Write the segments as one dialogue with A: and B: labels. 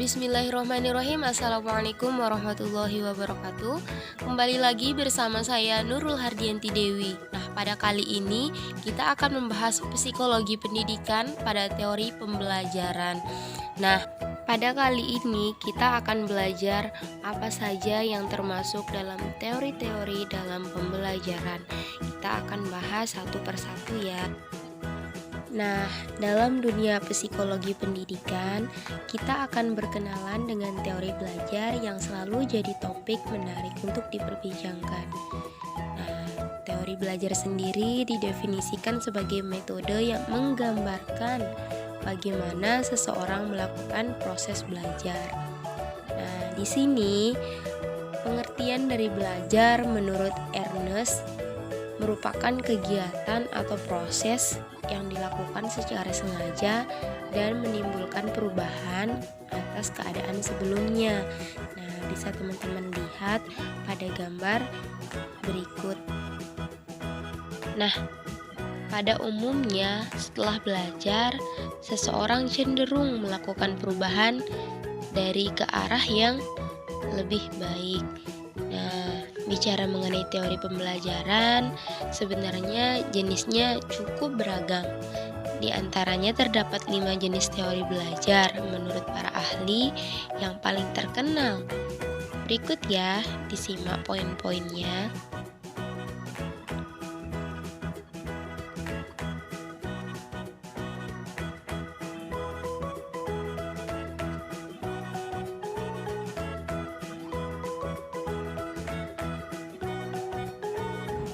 A: Bismillahirrahmanirrahim. Assalamualaikum warahmatullahi wabarakatuh. Kembali lagi bersama saya Nurul Hardianti Dewi. Nah, pada kali ini kita akan membahas psikologi pendidikan pada teori pembelajaran. Nah, pada kali ini kita akan belajar apa saja yang termasuk dalam teori-teori dalam pembelajaran. Kita akan bahas satu persatu ya. Nah, dalam dunia psikologi pendidikan, kita akan berkenalan dengan teori belajar yang selalu jadi topik menarik untuk diperbincangkan. Nah, teori belajar sendiri didefinisikan sebagai metode yang menggambarkan bagaimana seseorang melakukan proses belajar. Nah, di sini pengertian dari belajar menurut Ernest merupakan kegiatan atau proses yang dilakukan secara sengaja dan menimbulkan perubahan atas keadaan sebelumnya. Nah, bisa teman-teman lihat pada gambar berikut. Nah, pada umumnya setelah belajar, seseorang cenderung melakukan perubahan dari ke arah yang lebih baik. Nah, bicara mengenai teori pembelajaran, sebenarnya jenisnya cukup beragam. Di antaranya terdapat 5 jenis teori belajar menurut para ahli yang paling terkenal. Berikut ya, disimak poin-poinnya.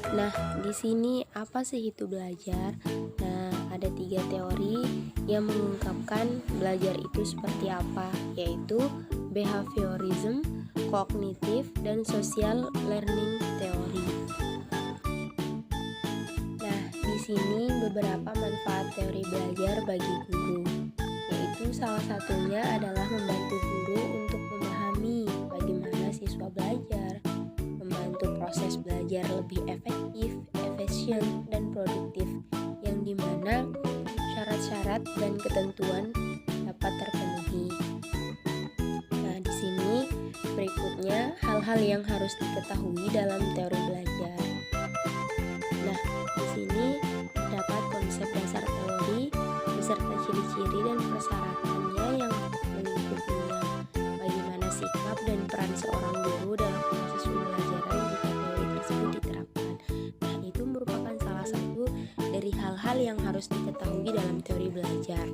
A: Nah, di sini apa sih itu belajar? Nah, ada 3 teori yang mengungkapkan belajar itu seperti apa, yaitu behaviorism, kognitif, dan social learning theory. Nah, di sini beberapa manfaat teori belajar bagi guru, yaitu salah satunya adalah membantu guru untuk memahami bagaimana siswa belajar, membantu proses belajar lebih efektif, efisien, dan produktif, yang dimana syarat-syarat dan ketentuan dapat terpenuhi. Nah, di sini berikutnya hal-hal yang harus diketahui dalam teori belajar. Nah, di sini terdapat konsep dasar teori beserta ciri-ciri dan persyaratannya yang melingkupinya. Bagaimana sikap dan peran seorang guru dalam proses pembelajaran jika teori tersebut diterapkan. Nah, itu merupakan salah satu dari hal-hal yang harus diketahui dalam teori belajar.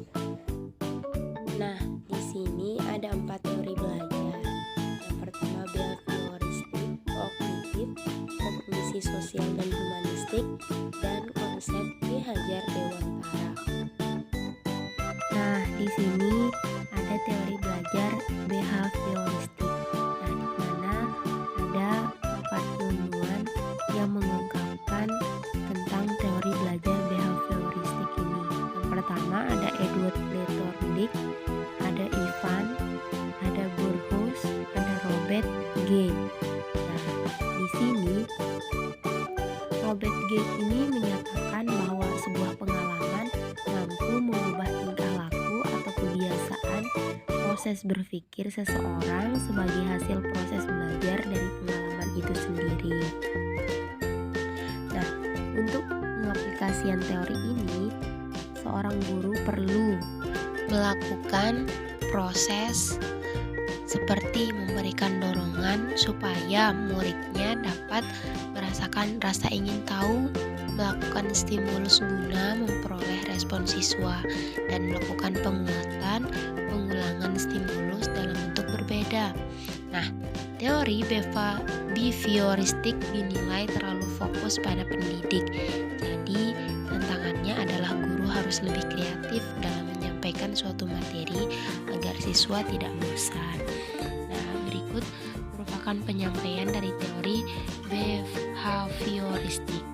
A: Nah, di sini ada 4 teori belajar. Yang pertama behavioristik, kognitif, kognisi sosial dan humanistik, dan konsep Ki Hajar Dewantara. Nah, di sini ada teori belajar behavioristik. Nah, di mana ada 4 ilmuwan yang mengungkapkan tentang teori belajar behavioristik ini. Yang pertama ada Edward Lee Thorndike, ada Ivan, ada Burgos, ada Robert G. Nah, di sini Robert G ini menyatakan bahwa sebuah pengalaman mampu mengubah tingkah laku atau kebiasaan proses berpikir seseorang sebagai hasil proses belajar dari pengalaman itu sendiri. Nah, untuk pengaplikasian teori ini, seorang guru perlu melakukan proses seperti memberikan dorongan supaya muridnya dapat merasakan rasa ingin tahu, melakukan stimulus guna memperoleh respon siswa, dan melakukan penguatan, pengulangan stimulus dalam bentuk berbeda. Nah, teori behavioristik dinilai terlalu fokus pada pendidik. Jadi, tantangannya adalah guru harus lebih kreatif dalam menyampaikan suatu materi agar siswa tidak bosan. Nah, berikut merupakan penyampaian dari teori behavioristik.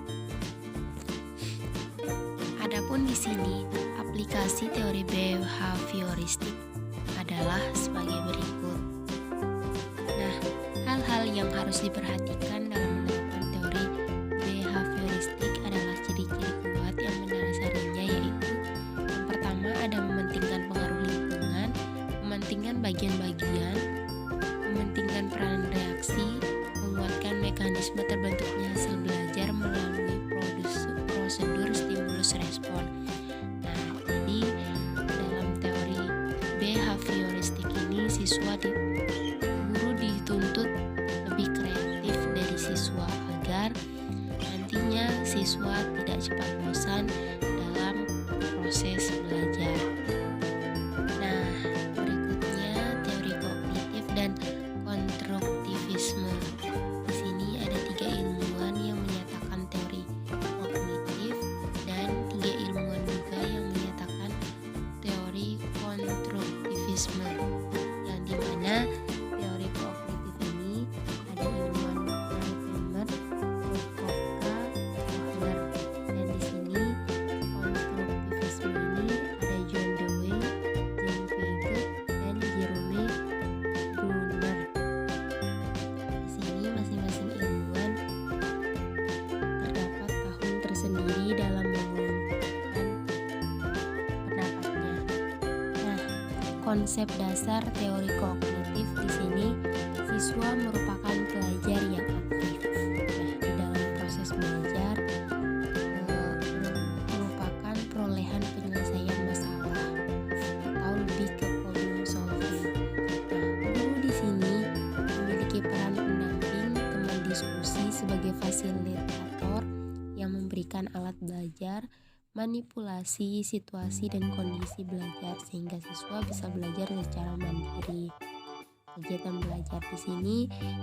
A: Adapun di sini aplikasi teori behavioristik adalah sebagai berikut. Nah, hal-hal yang harus diperhatikan dalam menerapkan teori behavioristik adalah ciri-ciri kuat yang mendasarinya, yaitu yang pertama ada mementingkan pengaruh lingkungan, mementingkan bagian bagian, mementingkan peran reaksi, menguatkan mekanisme terbentuknya hasil belajar melalui prosedur stimulus respon. Nah, jadi dalam teori behavioristik ini guru dituntut lebih kreatif dari siswa agar nantinya siswa tidak cepat bosan dalam proses belajar. Nah, berikutnya teori kognitif dan konstruktivisme. Di sini ada 3 ilmuwan yang menyatakan teori kognitif dan 3 ilmuwan juga yang menyatakan teori konstruktivisme. Yang dimana teori kognitif ini ada ilmuwan Werner, Kafka, Wagner, dan di sini konstruktivisme ini ada John Dewey, Jean Piaget, dan Jerome Bruner. Di sini masing-masing ilmuwan terdapat tahun tersendiri dalam mengungkapkan pendapatnya. Nah, konsep dasar teori kognitif di sini siswa merupakan pelajar yang aktif. Nah, di dalam proses belajar merupakan perolehan penyelesaian masalah atau lebih ke problem solving. Nah, guru di sini memiliki peran pendamping, teman diskusi sebagai fasilitator yang memberikan alat belajar, manipulasi situasi dan kondisi belajar sehingga siswa bisa belajar secara mandiri. Kegiatan belajar di sini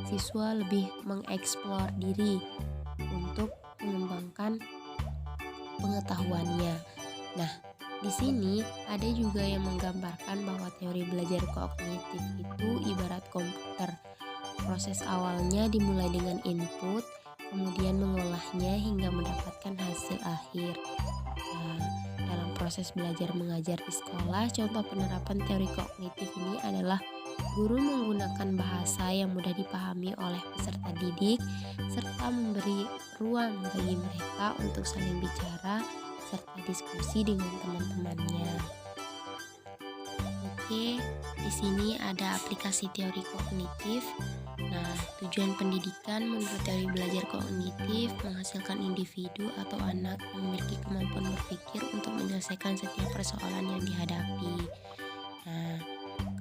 A: siswa lebih mengeksplor diri untuk mengembangkan pengetahuannya. Nah, di sini ada juga yang menggambarkan bahwa teori belajar kognitif itu ibarat komputer. Proses awalnya dimulai dengan input, kemudian mengolahnya hingga mendapatkan hasil akhir. Nah, dalam proses belajar mengajar di sekolah, contoh penerapan teori kognitif ini adalah guru menggunakan bahasa yang mudah dipahami oleh peserta didik serta memberi ruang bagi mereka untuk saling bicara serta diskusi dengan teman-temannya. Oke, di sini ada aplikasi teori kognitif. Nah, tujuan pendidikan menurut teori belajar kognitif menghasilkan individu atau anak yang memiliki kemampuan berpikir untuk menyelesaikan setiap persoalan yang dihadapi. Nah,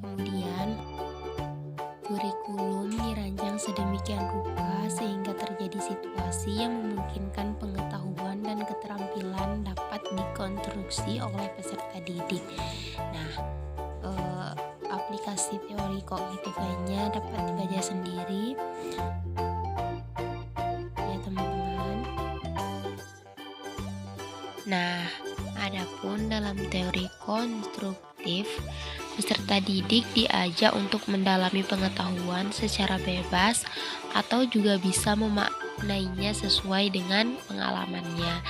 A: kemudian kurikulum dirancang sedemikian rupa sehingga terjadi situasi yang memungkinkan pengetahuan dan keterampilan dapat dikonstruksi oleh peserta didik. Nah, aplikasi teori kognitif lainnya dapat dibaca sendiri ya teman-teman. Nah, adapun dalam teori konstruktif, peserta didik diajak untuk mendalami pengetahuan secara bebas atau juga bisa memaknainya sesuai dengan pengalamannya.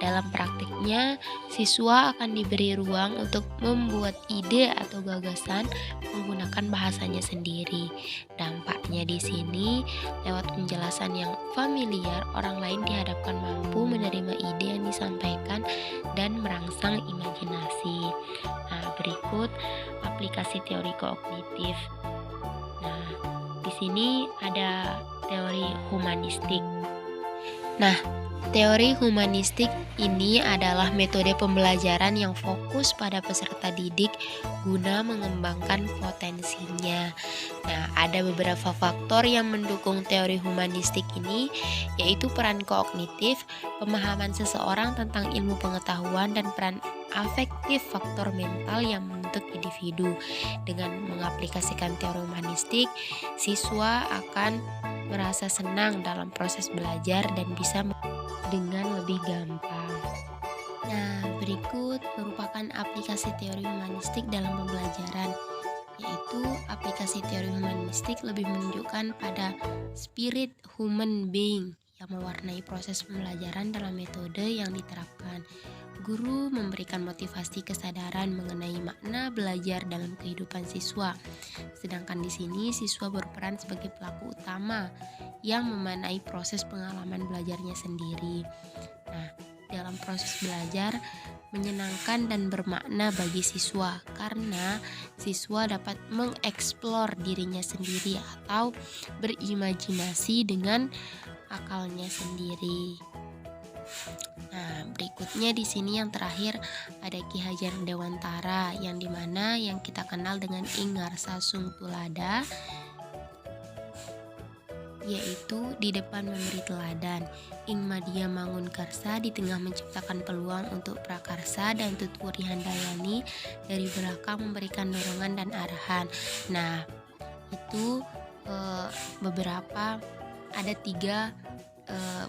A: Dalam praktiknya, siswa akan diberi ruang untuk membuat ide atau gagasan menggunakan bahasanya sendiri. Dampaknya di sini, lewat penjelasan yang familiar, orang lain dihadapkan mampu menerima ide yang disampaikan dan merangsang imajinasi. Nah, berikut aplikasi teori kognitif. Nah, di sini ada teori humanistik. Nah, teori humanistik ini adalah metode pembelajaran yang fokus pada peserta didik guna mengembangkan potensinya. Nah, ada beberapa faktor yang mendukung teori humanistik ini, yaitu peran kognitif, pemahaman seseorang tentang ilmu pengetahuan, dan peran afektif, faktor mental yang membentuk individu. Dengan mengaplikasikan teori humanistik, siswa akan merasa senang dalam proses belajar dan bisa dengan lebih gampang. Nah, berikut merupakan aplikasi teori humanistik dalam pembelajaran, yaitu aplikasi teori humanistik lebih menunjukkan pada spirit human being yang mewarnai proses pembelajaran dalam metode yang diterapkan. Guru memberikan motivasi kesadaran mengenai makna belajar dalam kehidupan siswa. Sedangkan di sini siswa berperan sebagai pelaku utama yang memanai proses pengalaman belajarnya sendiri. Nah, dalam proses belajar menyenangkan dan bermakna bagi siswa karena siswa dapat mengeksplor dirinya sendiri atau berimajinasi dengan akalnya sendiri. Nah, berikutnya di sini yang terakhir ada Ki Hajar Dewantara yang dimana yang kita kenal dengan Ing Ngarsa Sung Tulada, yaitu di depan memberi teladan, Ing Madya Mangun Karsa di tengah menciptakan peluang untuk prakarsa, dan Tutwuri Handayani dari belakang memberikan dorongan dan arahan. Nah, itu beberapa ada 3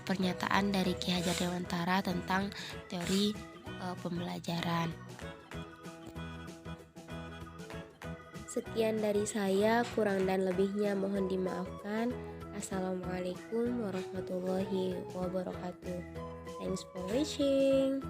A: pernyataan dari Ki Hajar Dewantara tentang teori pembelajaran. Sekian dari saya, kurang dan lebihnya mohon dimaafkan. Assalamualaikum warahmatullahi wabarakatuh. Thanks for watching.